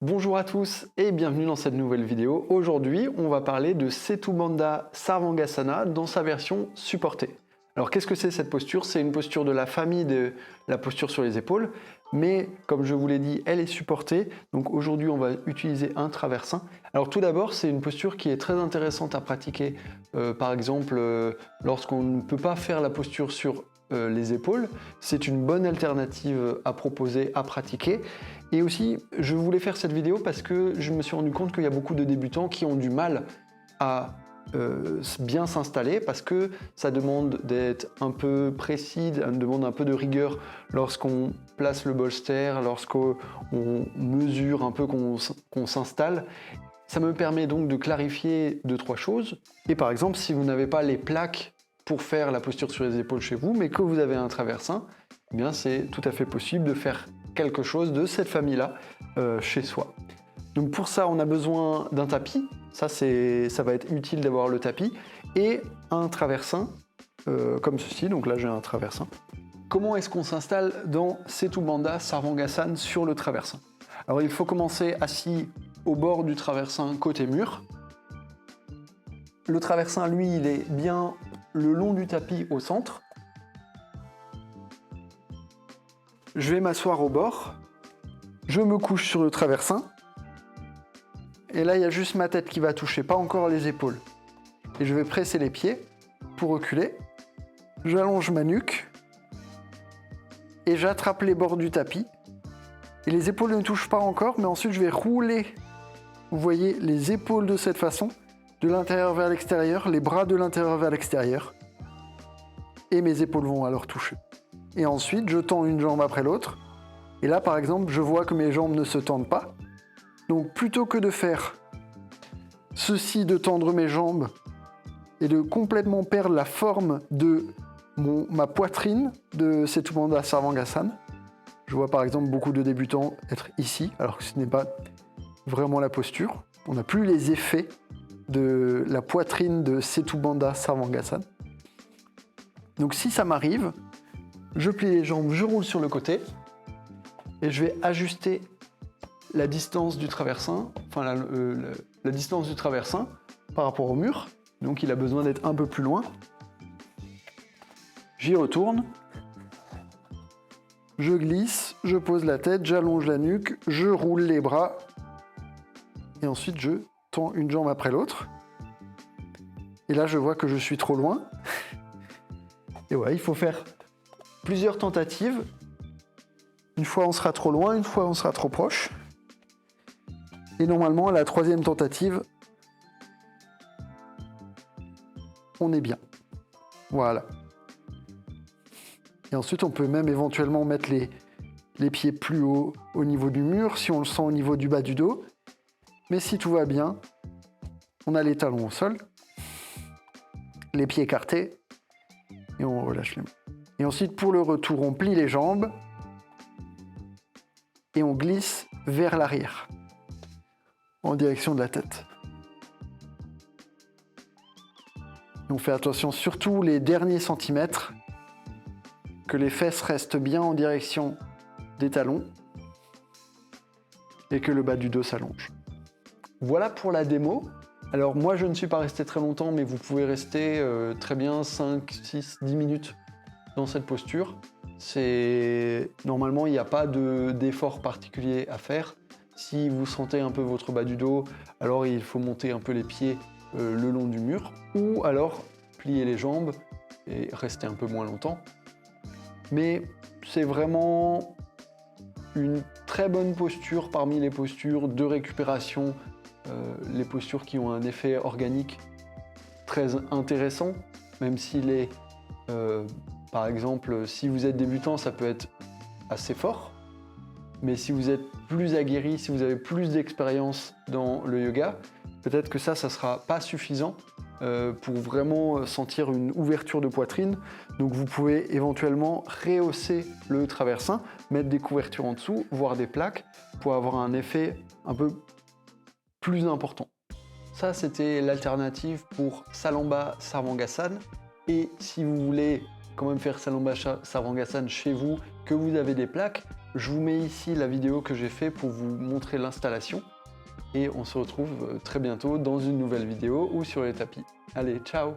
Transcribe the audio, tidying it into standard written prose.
Bonjour à tous et bienvenue dans cette nouvelle vidéo. Aujourd'hui, on va parler de Setu Bandha Sarvangasana dans sa version supportée. Alors qu'est-ce que c'est cette posture? C'est une posture de la famille de la posture sur les épaules, mais comme je vous l'ai dit, elle est supportée. Donc aujourd'hui, on va utiliser un traversin. Alors tout d'abord, c'est une posture qui est très intéressante à pratiquer, par exemple, lorsqu'on ne peut pas faire la posture sur les épaules. C'est une bonne alternative à proposer, à pratiquer. Et aussi, je voulais faire cette vidéo parce que je me suis rendu compte qu'il y a beaucoup de débutants qui ont du mal à bien s'installer parce que ça demande d'être un peu précis, ça demande un peu de rigueur lorsqu'on place le bolster, lorsqu'on mesure un peu qu'on s'installe. Ça me permet donc de clarifier 2-3 choses. Et par exemple, si vous n'avez pas les plaques pour faire la posture sur les épaules chez vous, mais que vous avez un traversin, eh bien c'est tout à fait possible de faire quelque chose de cette famille-là chez soi. Donc pour ça, on a besoin d'un tapis. Ça va être utile d'avoir le tapis et un traversin comme ceci. Donc là, j'ai un traversin. Comment est-ce qu'on s'installe dans Setu Bandha Sarvangasana sur le traversin? Alors il faut commencer assis au bord du traversin côté mur. Le traversin, lui, il est bien le long du tapis au centre. Je vais m'asseoir au bord. Je me couche sur le traversin. Et là, il y a juste ma tête qui va toucher, pas encore les épaules. Et je vais presser les pieds pour reculer. J'allonge ma nuque. Et j'attrape les bords du tapis. Et les épaules ne touchent pas encore, mais ensuite je vais rouler. Vous voyez les épaules de cette façon, de l'intérieur vers l'extérieur, les bras de l'intérieur vers l'extérieur. Et mes épaules vont alors toucher. Et ensuite, je tends une jambe après l'autre. Et là, par exemple, je vois que mes jambes ne se tendent pas. Donc, plutôt que de faire ceci, de tendre mes jambes et de complètement perdre la forme de ma poitrine de Setu Bandha Sarvangasana, je vois par exemple beaucoup de débutants être ici, alors que ce n'est pas vraiment la posture. On n'a plus les effets de la poitrine de Setu Bandha Sarvangasana. Donc, si ça m'arrive, je plie les jambes, je roule sur le côté et je vais ajuster la distance du traversin, enfin la distance du traversin par rapport au mur. Donc il a besoin d'être un peu plus loin. J'y retourne. Je glisse, je pose la tête, j'allonge la nuque, je roule les bras et ensuite je tends une jambe après l'autre. Et là je vois que je suis trop loin. Et voilà, il faut faire plusieurs tentatives. Une fois on sera trop loin, une fois on sera trop proche. Et normalement, à la troisième tentative, on est bien. Voilà. Et ensuite, on peut même éventuellement mettre les pieds plus haut au niveau du mur, si on le sent au niveau du bas du dos. Mais si tout va bien, on a les talons au sol, les pieds écartés, et on relâche les mains. Et ensuite, pour le retour, on plie les jambes et on glisse vers l'arrière, en direction de la tête. Et on fait attention, surtout les derniers centimètres, que les fesses restent bien en direction des talons et que le bas du dos s'allonge. Voilà pour la démo. Alors moi je ne suis pas resté très longtemps, mais vous pouvez rester très bien 5, 6, 10 minutes dans cette posture. Normalement il n'y a pas d'effort particulier à faire. Si vous sentez un peu votre bas du dos, alors il faut monter un peu les pieds le long du mur, ou alors plier les jambes et rester un peu moins longtemps. Mais c'est vraiment une très bonne posture parmi les postures de récupération, les postures qui ont un effet organique très intéressant, même s'il est, par exemple, si vous êtes débutant, ça peut être assez fort. Mais si vous êtes plus aguerri, si vous avez plus d'expérience dans le yoga, peut-être que ça sera pas suffisant pour vraiment sentir une ouverture de poitrine. Donc vous pouvez éventuellement rehausser le traversin, mettre des couvertures en dessous, voire des plaques, pour avoir un effet un peu plus important. Ça, c'était l'alternative pour Salamba Sarvangasana. Et si vous voulez quand même faire Salamba Sarvangasana chez vous, que vous avez des plaques, Je vous mets ici la vidéo que j'ai fait pour vous montrer l'installation. Et on se retrouve très bientôt dans une nouvelle vidéo ou sur les tapis. Allez, ciao!